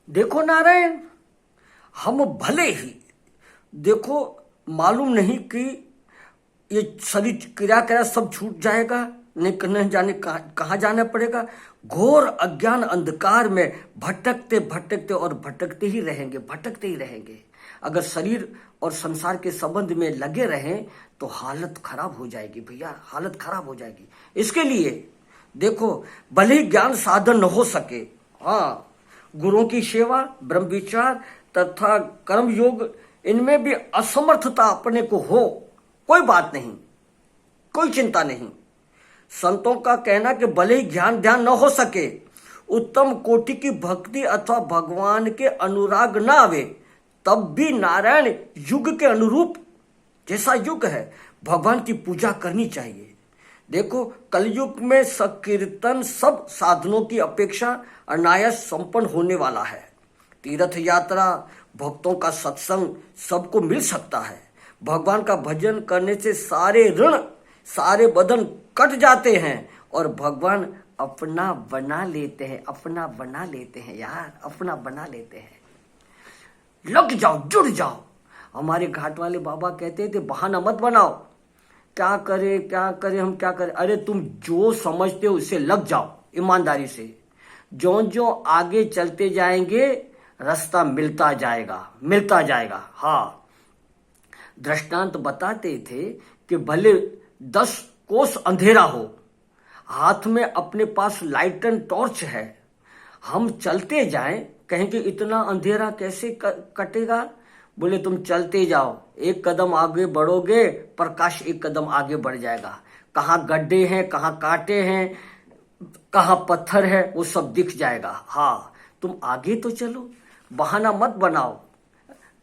देखो नारायण, हम भले ही देखो मालूम नहीं कि ये शरीर क्रिया क्रिया सब छूट जाएगा, नहीं जाने कहाँ जाना पड़ेगा। घोर अज्ञान अंधकार में भटकते भटकते और भटकते ही रहेंगे, भटकते ही रहेंगे। अगर शरीर और संसार के संबंध में लगे रहें तो हालत खराब हो जाएगी भैया, हालत खराब हो जाएगी। इसके लिए देखो, भले ही ज्ञान साधन न हो सके, हाँ, गुरुओं की सेवा, ब्रह्म विचार तथा कर्म योग, इनमें भी असमर्थता अपने को हो, कोई बात नहीं, कोई चिंता नहीं। संतों का कहना कि भले ही ज्ञान ध्यान न हो सके, उत्तम कोटि की भक्ति अथवा भगवान के अनुराग न आवे, तब भी नारायण युग के अनुरूप, जैसा युग है, भगवान की पूजा करनी चाहिए। देखो, कलयुग में संकीर्तन सब साधनों की अपेक्षा अनायास संपन्न होने वाला है। तीर्थ यात्रा, भक्तों का सत्संग सबको मिल सकता है। भगवान का भजन करने से सारे ऋण, सारे बंधन कट जाते हैं और भगवान अपना बना लेते हैं, अपना बना लेते हैं यार, अपना बना लेते हैं। लग जाओ, जुड़ जाओ। हमारे घाट वाले बाबा कहते थे बहाना मत बनाओ, क्या करे क्या करे, हम क्या करें। अरे तुम जो समझते हो उससे लग जाओ ईमानदारी से। जो जो आगे चलते जाएंगे रास्ता मिलता जाएगा, मिलता जाएगा। हाँ, दृष्टांत बताते थे कि भले 10 कोस अंधेरा हो, हाथ में अपने पास लाइटन टॉर्च है, हम चलते जाएं, कहेंगे इतना अंधेरा कैसे कटेगा। बोले तुम चलते जाओ, एक कदम आगे बढ़ोगे, प्रकाश एक कदम आगे बढ़ जाएगा। कहाँ गड्ढे हैं, कहाँ कांटे हैं, कहाँ पत्थर है, वो सब दिख जाएगा। हाँ, तुम आगे तो चलो, बहाना मत बनाओ।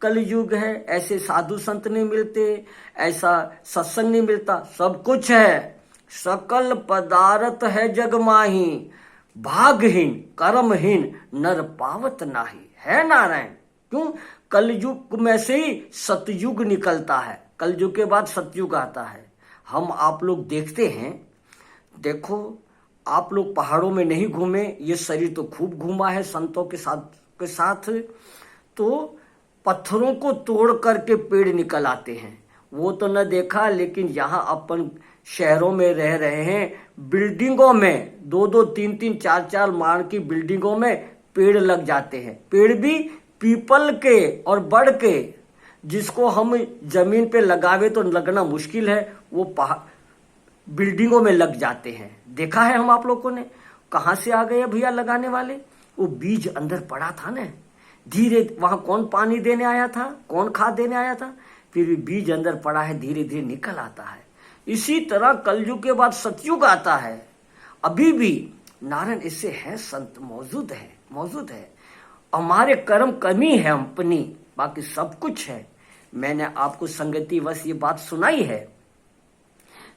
कलयुग है, ऐसे साधु संत नहीं मिलते, ऐसा सत्संग नहीं मिलता। सब कुछ है, सकल पदार्थ है जग माही, भागहीन कर्महीन नर पावत नाही। है नारायण। क्यों? कलयुग में से ही सतयुग निकलता है, कलयुग के बाद सतयुग आता है। हम आप लोग देखते हैं, देखो आप लोग पहाड़ों में नहीं घूमे, ये शरीर तो खूब घूमा है संतों के साथ। तो पत्थरों को तोड़ करके पेड़ निकल आते हैं, वो तो न देखा। लेकिन यहाँ अपन शहरों में रह रहे हैं, बिल्डिंगों में 2-2, 3-3, 4-4 माड़ की बिल्डिंगों में पेड़ लग जाते हैं। पेड़ भी पीपल के और बड़ के, जिसको हम जमीन पे लगावे तो लगना मुश्किल है, वो बिल्डिंगों में लग जाते हैं। देखा है हम आप लोगों ने। कहाँ से आ गए भैया लगाने वाले? वो बीज अंदर पड़ा था ना, धीरे, वहां कौन पानी देने आया था, कौन खाद देने आया था, फिर भी बीज अंदर पड़ा है, धीरे धीरे निकल आता है। इसी तरह कलयुग के बाद सतयुग आता है। अभी भी नारायण इससे है, संत मौजूद है, मौजूद है। हमारे कर्म कमी है अपनी, बाकी सब कुछ है। मैंने आपको संगति वश ये बात सुनाई है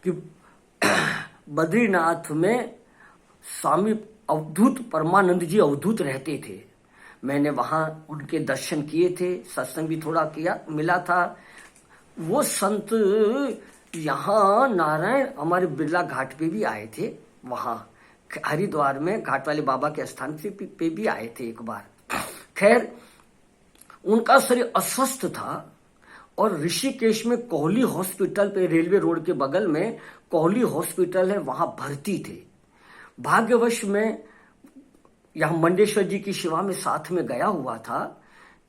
कि बद्रीनाथ में स्वामी अवधूत परमानंद जी अवधूत रहते थे। मैंने वहां उनके दर्शन किए थे, सत्संग भी थोड़ा किया, मिला था। वो संत यहाँ नारायण हमारे बिरला घाट पे भी आए थे, वहां हरिद्वार में घाट वाले बाबा के स्थान पे भी आए थे एक बार। खैर, उनका शरीर अस्वस्थ था और ऋषिकेश में कोहली हॉस्पिटल पे, रेलवे रोड के बगल में कोहली हॉस्पिटल है, वहां भर्ती थे। भाग्यवश में यहाँ मंडेश्वर जी की सेवा में साथ में गया हुआ था।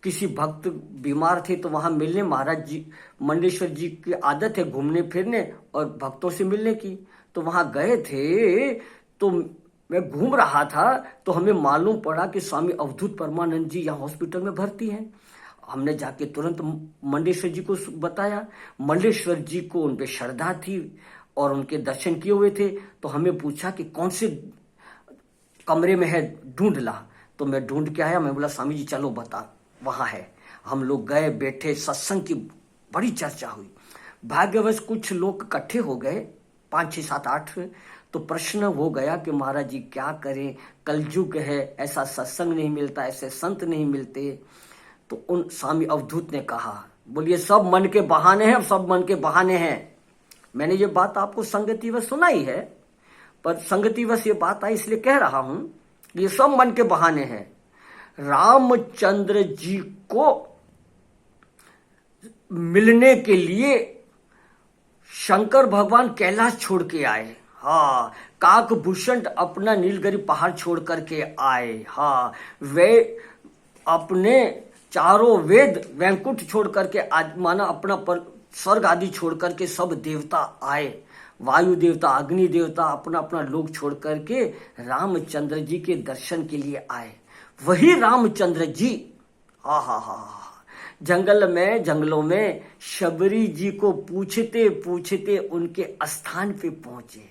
किसी भक्त बीमार थे तो वहां मिलने, महाराज जी मंडेश्वर जी की आदत है घूमने फिरने और भक्तों से मिलने की, तो वहां गए थे। तो मैं घूम रहा था तो हमें मालूम पड़ा कि स्वामी अवधूत परमानंद जी यहाँ हॉस्पिटल में भर्ती हैं। हमने जाके तुरंत मंडेश्वर जी को बताया। मंडेश्वर जी को उन पे श्रद्धा थी और उनके दर्शन किए हुए थे। तो हमें पूछा कि कौन से कमरे में है, ढूंढ ला। तो मैं ढूंढ के आया। मैं बोला स्वामी जी चलो बता, वहां है। हम लोग गए, बैठे, सत्संग की बड़ी चर्चा हुई। भाग्यवश कुछ लोग इकट्ठे हो गए, 5, 6, 7, 8। तो प्रश्न हो गया कि महाराज जी क्या करें, कलयुग है, ऐसा सत्संग नहीं मिलता, ऐसे संत नहीं मिलते। तो उन स्वामी अवधूत ने कहा, बोलिए सब मन के बहाने हैं, सब मन के बहाने हैं। मैंने ये बात आपको संगतिवश सुनाई है, पर संगतिवश ये बात आई इसलिए कह रहा हूं, ये सब मन के बहाने हैं। रामचंद्र जी को मिलने के लिए शंकर भगवान कैलाश छोड़ के आए। हाँ, काकभूषण अपना नीलगिरी पहाड़ छोड़ करके आए। हाँ, वे अपने चारों वेद वैंकुट छोड़ करके माना अपना स्वर्ग आदि छोड़ करके सब देवता आए, वायु देवता, अग्नि देवता अपना अपना लोक छोड़ करके रामचंद्र जी के दर्शन के लिए आए। वही रामचंद्र जी हा जंगलों में शबरी जी को पूछते पूछते उनके स्थान पे पहुंचे।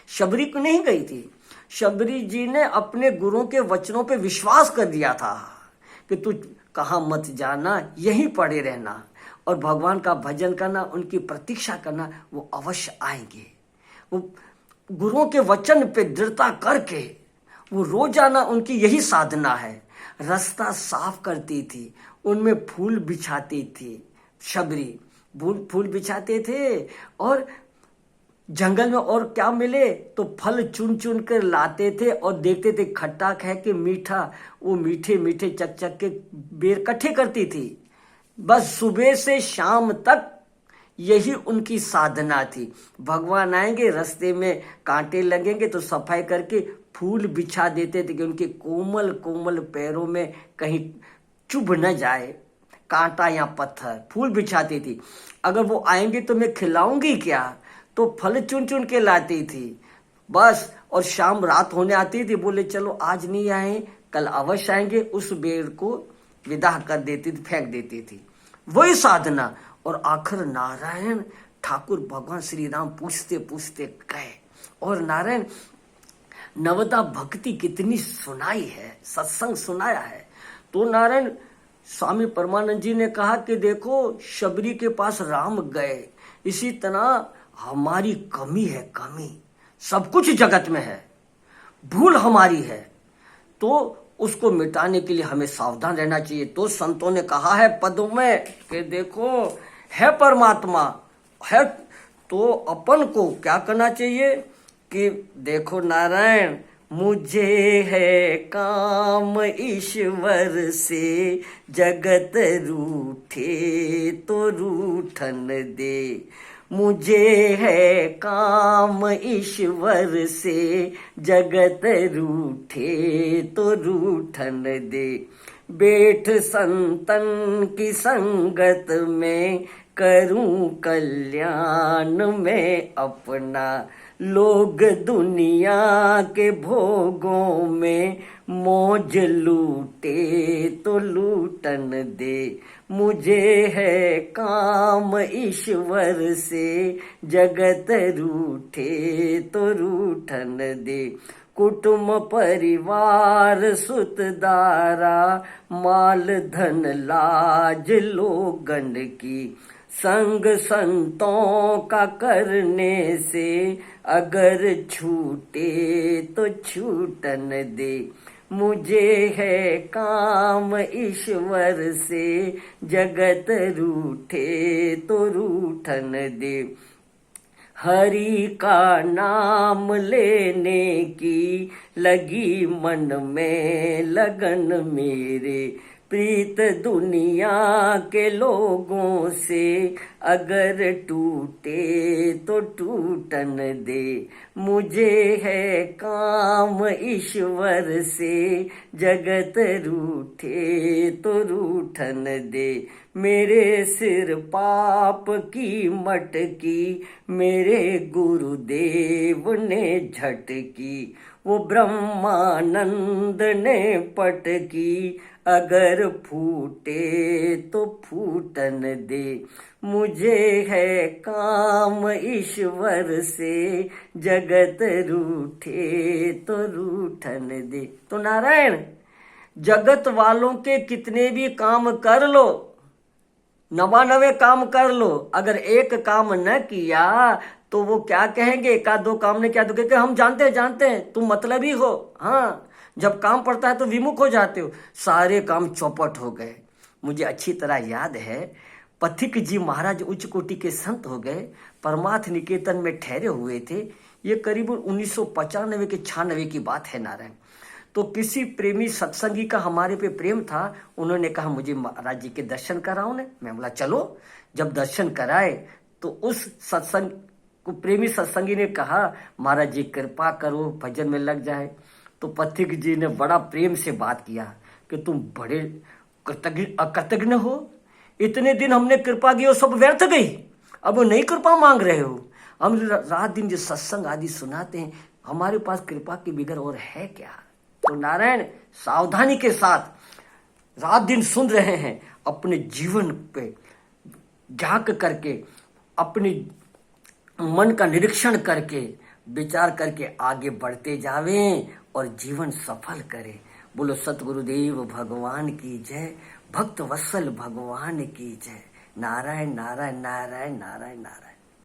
शबरी को नहीं गई थी, शबरी जी ने अपने गुरुओं के वचनों पे विश्वास कर दिया था कि तू कहाँ मत जाना, यहीं पड़े रहना और भगवान का भजन करना, उनकी प्रतीक्षा करना, वो अवश्य आएंगे। वो गुरुओं के वचन पे दृढ़ता करके वो रोजाना उनकी यही साधना है। रास्ता साफ करती थी, उनमें फूल बिछाती थी, शबरी फूल बिछाते थे और जंगल में और क्या मिले तो फल चुन चुन कर लाते थे और देखते थे खट्टा है कि मीठा, वो मीठे मीठे चक चक के बेर इकट्ठे करती थी। बस सुबह से शाम तक यही उनकी साधना थी। भगवान आएंगे, रास्ते में कांटे लगेंगे तो सफाई करके फूल बिछा देते थे कि उनके कोमल कोमल पैरों में कहीं चुभ न जाए कांटा या पत्थर। फूल बिछाती थी। अगर वो आएंगे तो मैं खिलाऊंगी क्या, तो फल चुन चुन के लाती थी बस। और शाम रात होने आती थी, बोले चलो आज नहीं आए कल अवश्य आएंगे, उस बेर को विदा कर देती थी, फेंक देती थी। वही साधना। और आखिर नारायण ठाकुर भगवान श्री राम पूछते पूछते गए और नारायण नवदा भक्ति कितनी सुनाई है, सत्संग सुनाया है। तो नारायण स्वामी परमानंद जी ने कहा कि देखो शबरी के पास राम गए, इसी तरह हमारी कमी है, कमी सब कुछ जगत में है, भूल हमारी है, तो उसको मिटाने के लिए हमें सावधान रहना चाहिए। तो संतों ने कहा है पदों में कि देखो है परमात्मा है, तो अपन को क्या करना चाहिए कि देखो नारायण मुझे है काम ईश्वर से, जगत रूठे तो रूठन दे। मुझे है काम ईश्वर से, जगत रूठे तो रूठन दे। बैठ संतन की संगत में, करूं कल्याण में अपना। लोग दुनिया के भोगों में, मौज लूटे तो लूटन दे। मुझे है काम ईश्वर से, जगत रूठे तो रूठन दे। कुटुंब परिवार सुतदारा, माल धन लाज लोगन की। संग संतों का करने से, अगर छूटे तो छूटन दे। मुझे है काम ईश्वर से, जगत रूठे तो रूठन दे। हरि का नाम लेने की, लगी मन में लगन मेरे। प्रीत दुनिया के लोगों से, अगर टूटे तो टूटन दे। मुझे है काम ईश्वर से, जगत रूठे तो रूठन दे। मेरे सिर पाप की मटकी, मेरे गुरुदेव ने झटकी। वो ब्रह्मानंद ने पटकी, अगर फूटे तो फूटन दे। मुझे है काम ईश्वर से, जगत रूठे तो रूठन दे। तो नारायण जगत वालों के कितने भी काम कर लो, 99 काम कर लो, अगर एक काम न किया तो वो क्या कहेंगे, एक आध दो काम ने किया तो कहेंगे हम जानते हैं तुम मतलबी हो। हाँ, जब काम पड़ता है तो विमुख हो जाते हो। सारे काम चौपट हो गए। मुझे अच्छी तरह याद है, पथिक जी महाराज उच्च कोटि के संत हो गए, परमार्थ निकेतन में ठहरे हुए थे। ये करीब 1995 के 96 की बात है नारायण। तो किसी प्रेमी सत्संगी का हमारे पे प्रेम था, उन्होंने कहा मुझे महाराज जी के दर्शन कराओ ने। मैं बोला चलो। जब दर्शन कराए तो उस सत्संग को प्रेमी सत्संगी ने कहा महाराज जी कृपा करो भजन में लग जाए। तो पथिक जी ने बड़ा प्रेम से बात किया कि तुम बड़े कृतज्ञ हो, इतने दिन हमने कृपा की और सब व्यर्थ गई, अब नई कृपा मांग रहे हो। हम रात दिन जो सत्संग आदि सुनाते हैं, हमारे पास कृपा के बिगर और है क्या। तो नारायण सावधानी के साथ रात दिन सुन रहे हैं, अपने जीवन पे झांक करके, अपने मन का निरीक्षण करके, विचार करके आगे बढ़ते जावें और जीवन सफल करें। बोलो सतगुरुदेव भगवान की जय, भक्त वत्सल भगवान की जय। नारायण नारायण नारायण नारायण नारायण।